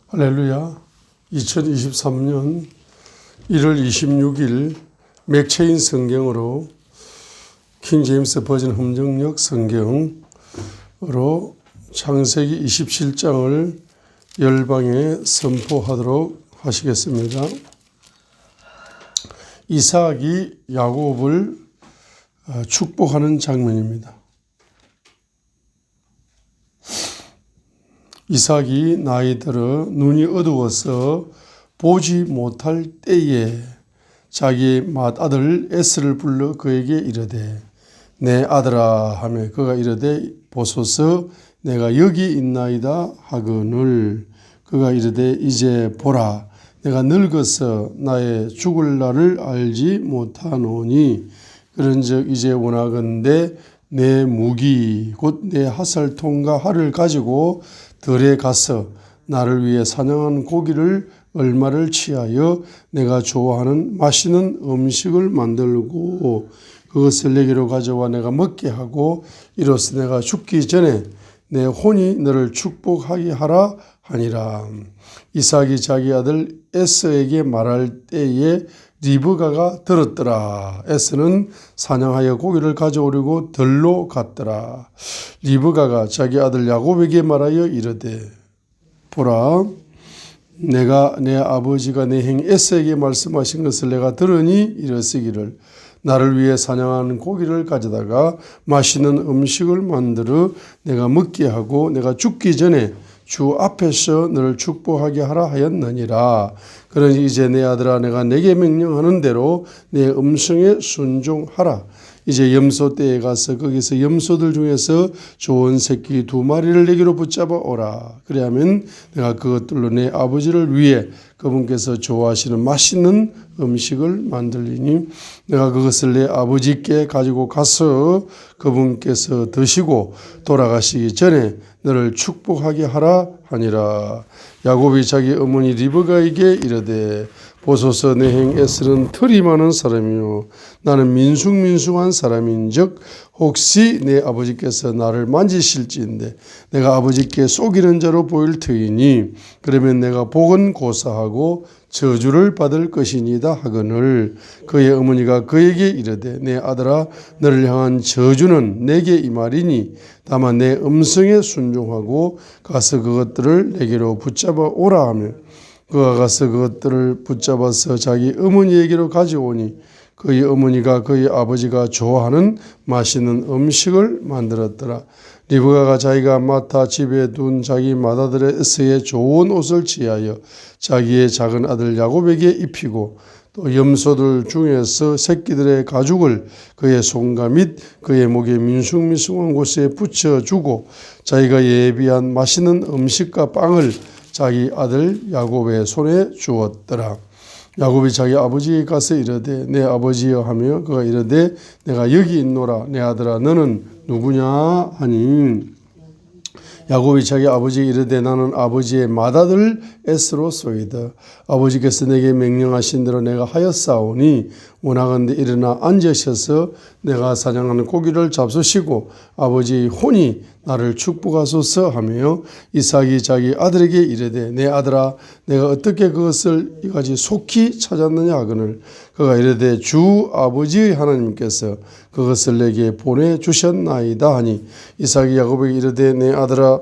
할렐루야. 2023년 1월 26일 맥체인 성경으로 킹제임스 버전 흠정역 성경으로 창세기 27장을 열방에 선포하도록 하시겠습니다. 이삭이 야곱을 축복하는 장면입니다. 이삭이 나이 들어 눈이 어두워서 보지 못할 때에 자기의 맏아들 에스를 불러 그에게 이르되 내 아들아 하며 그가 이르되 보소서 내가 여기 있나이다 하거늘 그가 이르되 이제 보라 내가 늙어서 나의 죽을 날을 알지 못하노니 그런즉 이제 원하건대 내 무기 곧 내 하살통과 활을 가지고 들에 가서 나를 위해 사냥한 고기를 얼마를 취하여 내가 좋아하는 맛있는 음식을 만들고 그것을 내게로 가져와 내가 먹게 하고 이로써 내가 죽기 전에 내 혼이 너를 축복하게 하라 하니라. 이삭이 자기 아들 에서에게 말할 때에 리브가가 들었더라. 에서는 사냥하여 고기를 가져오려고 들로 갔더라. 리브가가 자기 아들 야곱에게 말하여 이르되 보라 내가 내 아버지가 내 형 에서에게 말씀하신 것을 내가 들으니 이르시기를 나를 위해 사냥하는 고기를 가져다가 맛있는 음식을 만들어 내가 먹게 하고 내가 죽기 전에 주 앞에서 너를 축복하게 하라 하였느니라. 그러니 이제 내 아들아 내가 내게 명령하는 대로 내 음성에 순종하라. 이제 염소 떼에 가서 거기서 염소들 중에서 좋은 새끼 2마리를 내게로 붙잡아 오라. 그리하면 내가 그것들로 내 아버지를 위해 그분께서 좋아하시는 맛있는 음식을 만들리니 내가 그것을 내 아버지께 가지고 가서 그분께서 드시고 돌아가시기 전에 너를 축복하게 하라 하니라. 야곱이 자기 어머니 리브가에게 이르되 보소서 내 형 에스는 털이 많은 사람이요 나는 민숭민숭한 사람인즉 혹시 내 아버지께서 나를 만지실지인데 내가 아버지께 속이는 자로 보일 터이니 그러면 내가 복은 고사하고 저주를 받을 것이니다 하거늘 그의 어머니가 그에게 이르되 내 아들아 너를 향한 저주는 내게 임하리니 다만 내 음성에 순종하고 가서 그것들을 내게로 붙잡아 오라 하며 그가 가서 그것들을 붙잡아서 자기 어머니에게로 가져오니 그의 어머니가 그의 아버지가 좋아하는 맛있는 음식을 만들었더라. 리브가가 자기가 맡아 집에 둔 자기 맏아들의 에서의 좋은 옷을 취하여 자기의 작은 아들 야곱에게 입히고 또 염소들 중에서 새끼들의 가죽을 그의 손과 및 그의 목에 민숭민숭한 곳에 붙여주고 자기가 예비한 맛있는 음식과 빵을 자기 아들 야곱의 손에 주었더라. 야곱이 자기 아버지에게 가서 이르되 내 아버지여 하며 그가 이르되 내가 여기 있노라. 내 아들아 너는 누구냐 하니 야곱이 자기 아버지에게 이르되 나는 아버지의 맏아들 에스로소이다. 아버지께서 내게 명령하신 대로 내가 하였사오니 원하건대 일어나 앉으셔서 내가 사냥하는 고기를 잡수시고 아버지의 혼이 나를 축복하소서 하며 이삭이 자기 아들에게 이르되 내 아들아 내가 어떻게 그것을 이같이 속히 찾았느냐 하거늘 그가 이르되 주 아버지의 하나님께서 그것을 내게 보내주셨나이다 하니 이삭이 야곱에게 이르되 내 아들아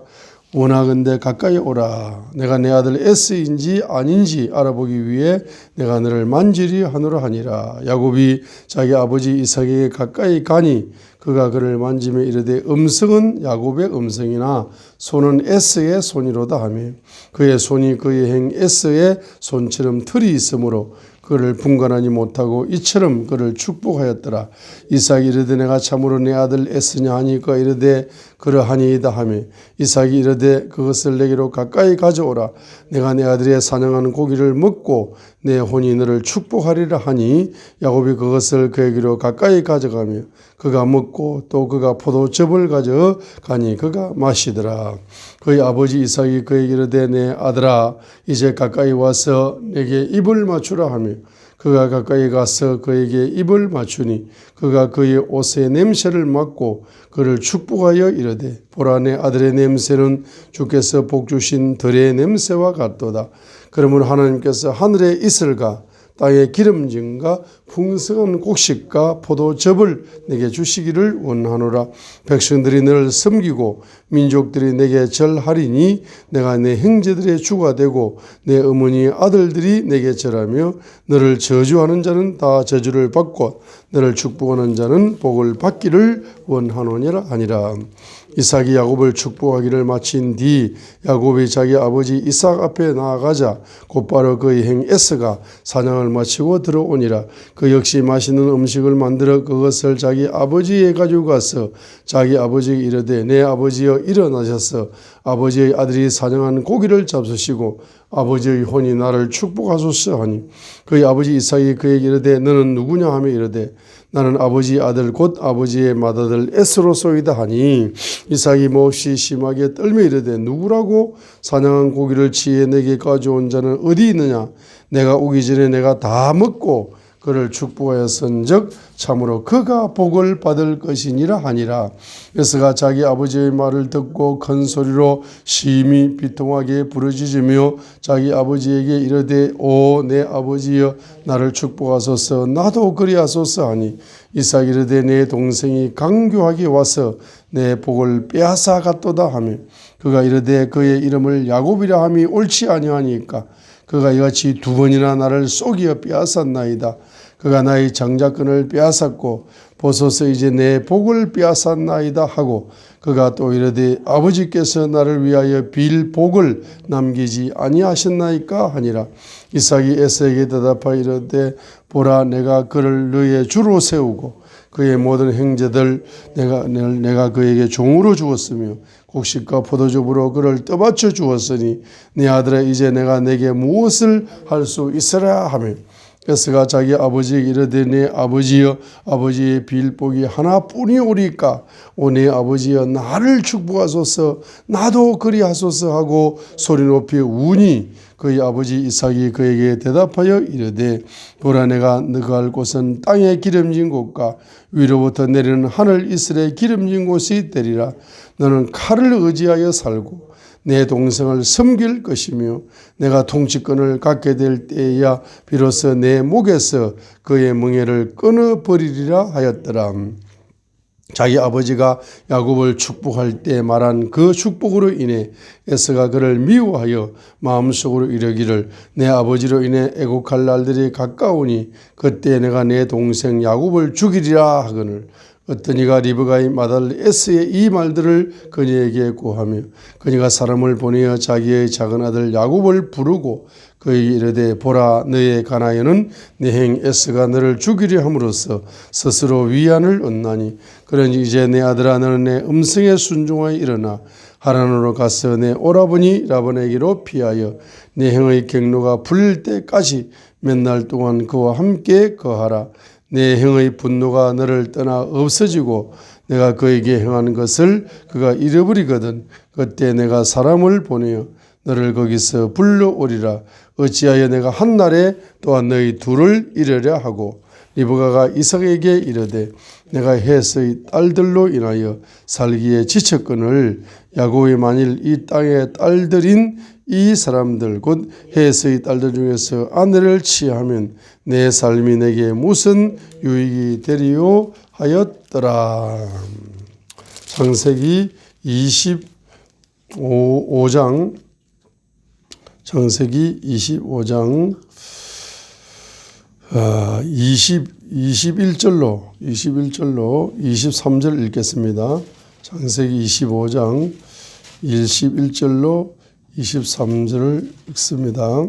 원하건대 가까이 오라. 내가 내 아들 에스인지 아닌지 알아보기 위해 내가 너를 만지리 하노라 하니라. 야곱이 자기 아버지 이삭에게 가까이 가니 그가 그를 만지며 이르되 음성은 야곱의 음성이나 손은 에스의 손이로다 하며 그의 손이 그의 형 에스의 손처럼 털이 있으므로 그를 분간하지 못하고 이처럼 그를 축복하였더라. 이삭이 이르되 내가 참으로 내 아들 에스냐 하니 그가 이르되 그러하니이다 하며 이삭이 이르되 그것을 내게로 가까이 가져오라. 내가 내 아들의 사냥하는 고기를 먹고 내 혼이 너를 축복하리라 하니 야곱이 그것을 그에게로 가까이 가져가며 그가 먹고 또 그가 포도즙을 가져가니 그가 마시더라. 그의 아버지 이삭이 그에게 이르되 내 아들아 이제 가까이 와서 내게 입을 맞추라 하며 그가 가까이 가서 그에게 입을 맞추니 그가 그의 옷의 냄새를 맡고 그를 축복하여 이르되 보라 내 아들의 냄새는 주께서 복 주신 들의 냄새와 같도다. 그러면 하나님께서 하늘의 이슬과 땅의 기름짐과 풍성한 곡식과 포도즙을 내게 주시기를 원하노라. 백성들이 너를 섬기고 민족들이 내게 절하리니 내가 내 형제들의 주가 되고 내 어머니 아들들이 내게 절하며 너를 저주하는 자는 다 저주를 받고 너를 축복하는 자는 복을 받기를 원하노니라 하니라. 이삭이 야곱을 축복하기를 마친 뒤 야곱이 자기 아버지 이삭 앞에 나아가자 곧바로 그의 형 에서가 사냥을 마치고 들어오니라. 그 역시 맛있는 음식을 만들어 그것을 자기 아버지에 가지고 가서 자기 아버지에게 이르되 내 아버지여 일어나셔서 아버지의 아들이 사냥한 고기를 잡수시고 아버지의 혼이 나를 축복하소서 하니 그의 아버지 이삭이 그에게 이르되 너는 누구냐 하며 이르되 나는 아버지의 아들 곧 아버지의 맏아들 에스로소이다 하니 이삭이 몹시 심하게 떨며 이르되 누구라고? 사냥한 고기를 지혜 내게 가져온 자는 어디 있느냐? 내가 오기 전에 내가 다 먹고 그를 축복하였은즉 참으로 그가 복을 받을 것이니라 하니라. 에스가 자기 아버지의 말을 듣고 큰 소리로 심히 비통하게 부르짖으며 자기 아버지에게 이르되 오 내 아버지여 나를 축복하소서 나도 그리하소서 하니 이삭이 이르되 내 동생이 강교하게 와서 내 복을 빼앗아 갔도다 하며 그가 이르되 그의 이름을 야곱이라 함이 옳지 아니하니까 그가 이같이 두 번이나 나를 속여 빼앗았나이다. 그가 나의 장자권을 빼앗았고 보소서 이제 내 복을 빼앗았나이다 하고 그가 또 이르되 아버지께서 나를 위하여 빌 복을 남기지 아니하셨나이까 하니라. 이삭이 에서에게 대답하여 이르되 보라 내가 그를 너의 주로 세우고 그의 모든 형제들 내가 그에게 종으로 주었으며 곡식과 포도즙으로 그를 떠받쳐 주었으니 네 아들아 이제 내가 내게 무엇을 할 수 있으랴 하며 에스가 자기 아버지에게 이르되 내 아버지여 아버지의 빌복이 하나뿐이오리까 오 내 아버지여 나를 축복하소서 나도 그리하소서 하고 소리 높이 우니 그의 아버지 이삭이 그에게 대답하여 이르되 보라 내가 너가 갈 곳은 땅에 기름진 곳과 위로부터 내리는 하늘 이슬에 기름진 곳이 되리라. 너는 칼을 의지하여 살고 내 동생을 섬길 것이며 내가 통치권을 갖게 될 때에야 비로소 내 목에서 그의 멍에를 끊어버리리라 하였더라. 자기 아버지가 야곱을 축복할 때 말한 그 축복으로 인해 에서가 그를 미워하여 마음속으로 이르기를 내 아버지로 인해 애곡할 날들이 가까우니 그때 내가 내 동생 야곱을 죽이리라 하거늘 어떤 이가 리브가의 맏아들 에스의 이 말들을 그녀에게 고하며 그녀가 사람을 보내어 자기의 작은 아들 야곱을 부르고 그에게 이르되 보라 너의 가나여는 네 형 에스가 너를 죽이려 함으로써 스스로 위안을 얻나니 그러니 이제 내 아들아 너는 내 음성에 순종하여 일어나 하란으로 가서 내 오라버니 라반에게로 피하여 내 형의 경로가 풀릴 때까지 몇 날 동안 그와 함께 거하라. 내 형의 분노가 너를 떠나 없어지고 내가 그에게 행하는 것을 그가 잃어버리거든 그때 내가 사람을 보내어 너를 거기서 불러오리라. 어찌하여 내가 한날에 또한 너희 둘을 잃으려 하고 리브가가 이삭에게 이르되 내가 헷의 딸들로 인하여 살기에 지쳤거늘 야곱이 만일 이 땅의 딸들인 이 사람들 곧 헷의 딸들 중에서 아내를 취하면 내 삶이 내게 무슨 유익이 되리요 하였더라. 창세기 25장 창세기 25장 21절로 23절 읽겠습니다. 창세기 25장 21절로 23절을 읽습니다.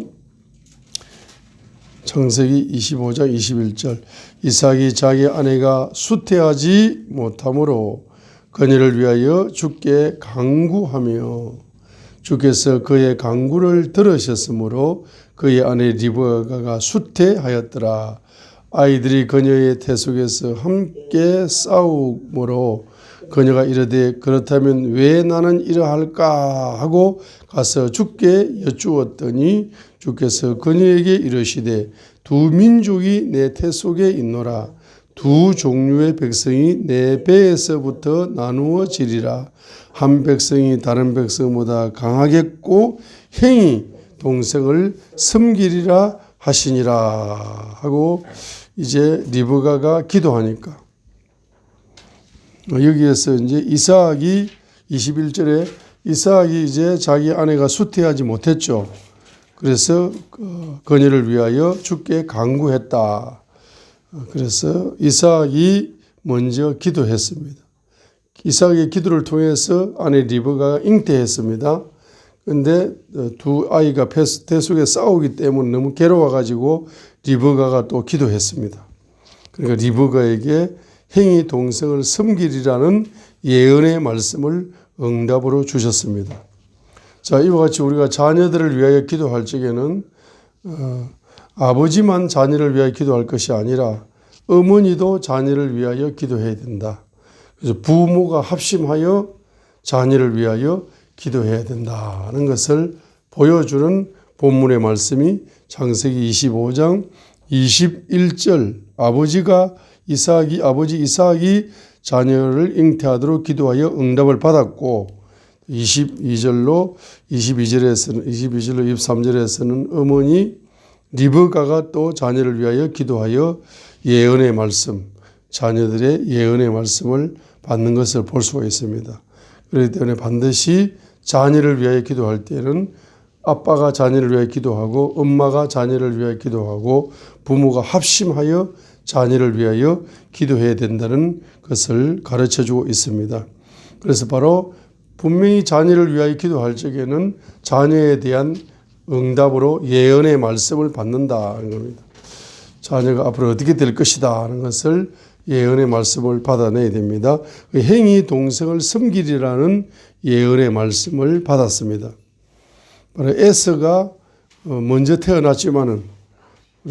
창세기 25장 21절 이삭이 자기 아내가 수태하지 못하므로 그녀를 위하여 주께 간구하며 주께서 그의 간구를 들으셨으므로 그의 아내 리브가가 수태하였더라. 아이들이 그녀의 태 속에서 함께 싸우므로 그녀가 이르되 그렇다면 왜 나는 이러할까 하고 가서 주께 여쭈었더니 주께서 그녀에게 이르시되 두 민족이 내 태 속에 있노라. 두 종류의 백성이 내 배에서부터 나누어지리라. 한 백성이 다른 백성보다 강하겠고 행이 동생을 섬기리라 하시니라 하고 이제 리브가가 기도하니까 여기에서 이제 이삭이 21절에 이삭이 이제 자기 아내가 수태하지 못했죠. 그래서 그녀를 위하여 주께 간구했다. 그래서 이삭이 먼저 기도했습니다. 이삭의 기도를 통해서 아내 리브가가 잉태했습니다. 그런데 두 아이가 태 속에 싸우기 때문에 너무 괴로워가지고 리브가가 또 기도했습니다. 그러니까 리브가에게 행위 동생을 섬기리라는 예언의 말씀을 응답으로 주셨습니다. 자, 이와 같이 우리가 자녀들을 위하여 기도할 적에는 아버지만 자녀를 위하여 기도할 것이 아니라 어머니도 자녀를 위하여 기도해야 된다. 그래서 부모가 합심하여 자녀를 위하여 기도해야 된다는 것을 보여주는 본문의 말씀이 창세기 25장 21절 아버지 이삭이 자녀를 잉태하도록 기도하여 응답을 받았고 22절로 23절에서는 어머니 리브가가 또 자녀를 위하여 기도하여 예언의 말씀, 자녀들의 예언의 말씀을 받는 것을 볼 수가 있습니다. 그렇기 때문에 반드시 자녀를 위하여 기도할 때는 아빠가 자녀를 위하여 기도하고 엄마가 자녀를 위하여 기도하고 부모가 합심하여 자녀를 위하여 기도해야 된다는 것을 가르쳐주고 있습니다. 그래서 바로 분명히 자녀를 위하여 기도할 적에는 자녀에 대한 응답으로 예언의 말씀을 받는다는 겁니다. 자녀가 앞으로 어떻게 될 것이다 하는 것을 예언의 말씀을 받아내야 됩니다. 행위 동생을 섬기리라는 예언의 말씀을 받았습니다. 바로 에서가 먼저 태어났지만은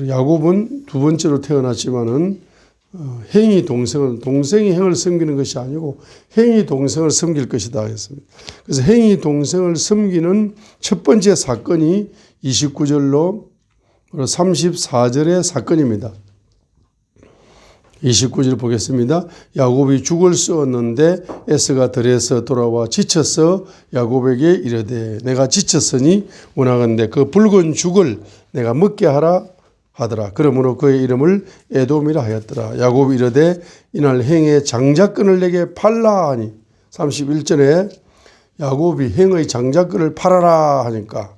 야곱은 두 번째로 태어났지만은 행위 동생이 행을 섬기는 것이 아니고 행위 동생을 섬길 것이다 했습니다. 그래서 행위 동생을 섬기는 첫 번째 사건이 29절로 34절의 사건입니다. 29절 보겠습니다. 야곱이 죽을 쏘았는데 에서가 들에서 돌아와 지쳐서 야곱에게 이르되 내가 지쳤으니 원하건대 그 붉은 죽을 내가 먹게 하라 하더라. 그러므로 그의 이름을 에돔이라 하였더라. 야곱이 이르되 이날 행의 장자권을 내게 팔라 하니 31절에 야곱이 행의 장자권을 팔아라 하니까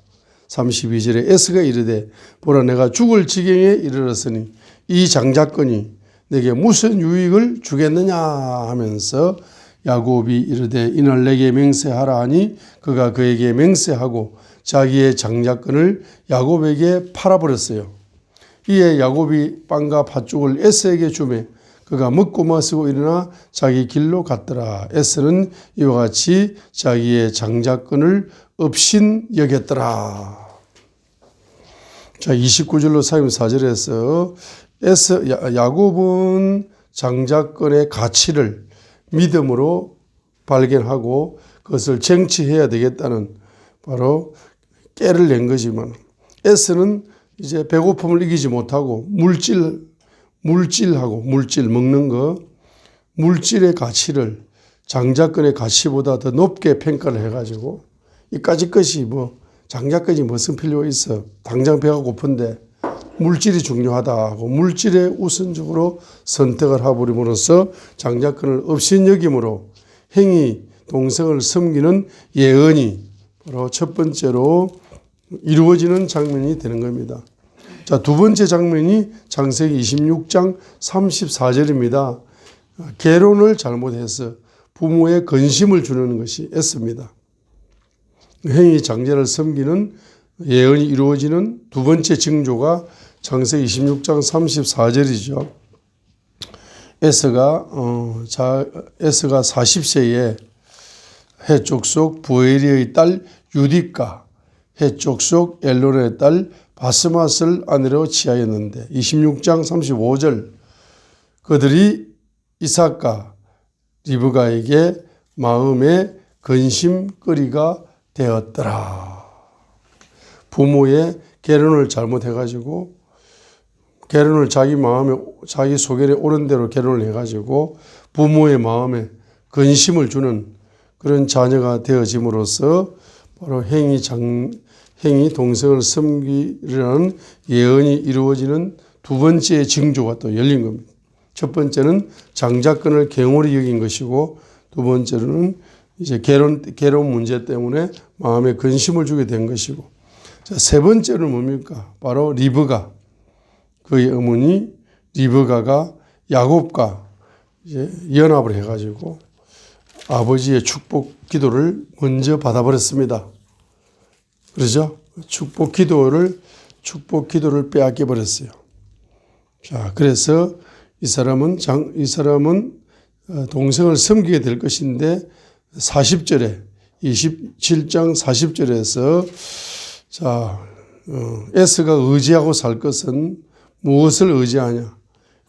32절에 에서가 이르되 보라 내가 죽을 지경에 이르렀으니 이 장자권이 내게 무슨 유익을 주겠느냐 하면서 야곱이 이르되 이날 내게 맹세하라 하니 그가 그에게 맹세하고 자기의 장자권을 야곱에게 팔아버렸어요. 이에 야곱이 빵과 팥죽을 에서에게 주매 그가 먹고 마시고 일어나 자기 길로 갔더라. 에서는 이와 같이 자기의 장자권을 업신 여겼더라. 자, 29절로 34절에서 야곱은 장자권의 가치를 믿음으로 발견하고 그것을 쟁취해야 되겠다는 바로 깨를 낸 거지만 에서는 이제 배고픔을 이기지 못하고 물질하고 물질 먹는 거 물질의 가치를 장자권의 가치보다 더 높게 평가를 해가지고 이까짓 것이 장자권이 무슨 필요가 있어 당장 배가 고픈데 물질이 중요하다 하고 물질에 우선적으로 선택을 해버림으로써 장자권을 업신여김으로 행위 동생을 섬기는 예언이 바로 첫 번째로 이루어지는 장면이 되는 겁니다. 자, 두 번째 장면이 창세기 26장 34절입니다. 계론을 잘못해서 부모의 근심을 주는 것이 에서입니다. 행위 장자를 섬기는 예언이 이루어지는 두 번째 징조가 창세기 26장 34절이죠. 에서가 40세에 해족속 부엘리의 딸 유디가 해족속 엘론의 딸 바스맛을 아내로 취하였는데 26장 35절 그들이 이삭과 리브가에게 마음의 근심거리가 되었더라. 부모의 결혼을 잘못해가지고 결혼을 자기 소견에 옳은 대로 결혼을 해가지고 부모의 마음에 근심을 주는 그런 자녀가 되어짐으로써 바로 행위 동생을 섬기려는 예언이 이루어지는 두 번째의 징조가 또 열린 겁니다. 첫 번째는 장자권을 경홀히 여긴 것이고 두 번째로는 이제 결혼 문제 때문에 마음에 근심을 주게 된 것이고 자, 세 번째는 뭡니까? 바로 리브가 그의 어머니 리브가가 야곱과 이제 연합을 해가지고 아버지의 축복 기도를 먼저 받아버렸습니다. 그러죠? 축복 기도를 빼앗겨 버렸어요. 자, 그래서 이 사람은 동생을 섬기게 될 것인데 40절에 27장 40절에서 자, 에스가 의지하고 살 것은 무엇을 의지하냐?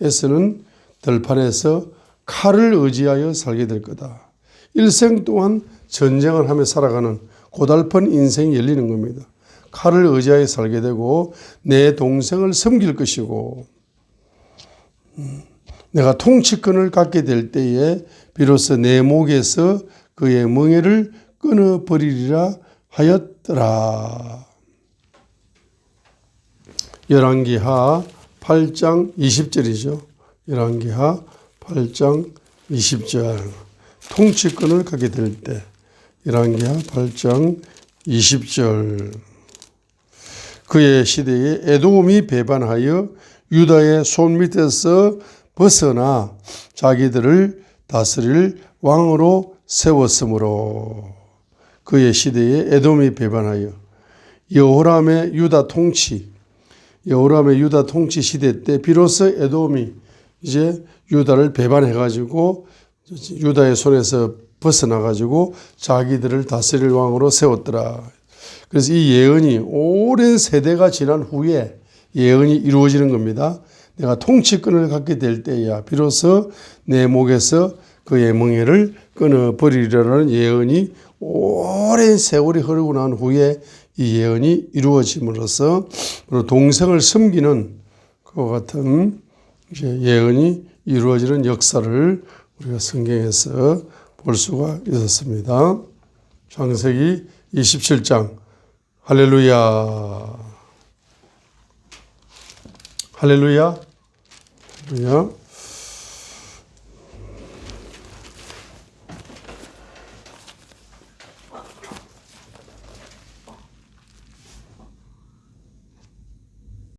에스는 들판에서 칼을 의지하여 살게 될 거다. 일생 동안 전쟁을 하며 살아가는 고달픈 인생이 열리는 겁니다. 칼을 의지하여 살게 되고 내 동생을 섬길 것이고 내가 통치권을 갖게 될 때에 비로소 내 목에서 그의 멍에를 끊어버리리라 하였더라. 열왕기하 8장 20절이죠. 열왕기하 8장 20절. 통치권을 갖게 될 때. 열왕기하 8장 20절. 그의 시대에 에돔이 배반하여 유다의 손 밑에서 벗어나 자기들을 다스릴 왕으로 세웠으므로 그의 시대에 에돔이 배반하여 여호람의 유다 통치 시대 때 비로소 에돔이 이제 유다를 배반해가지고 유다의 손에서 벗어나가지고 자기들을 다스릴 왕으로 세웠더라. 그래서 이 예언이 오랜 세대가 지난 후에 예언이 이루어지는 겁니다. 내가 통치권을 갖게 될 때야 비로소 내 목에서 그의 멍에를 끊어버리리라는 예언이 오랜 세월이 흐르고 난 후에 이 예언이 이루어짐으로써 동생을 섬기는 그와 같은 예언이 이루어지는 역사를 우리가 성경에서 볼 수가 있었습니다. 창세기 27장 할렐루야. 할렐루야. 할렐루야.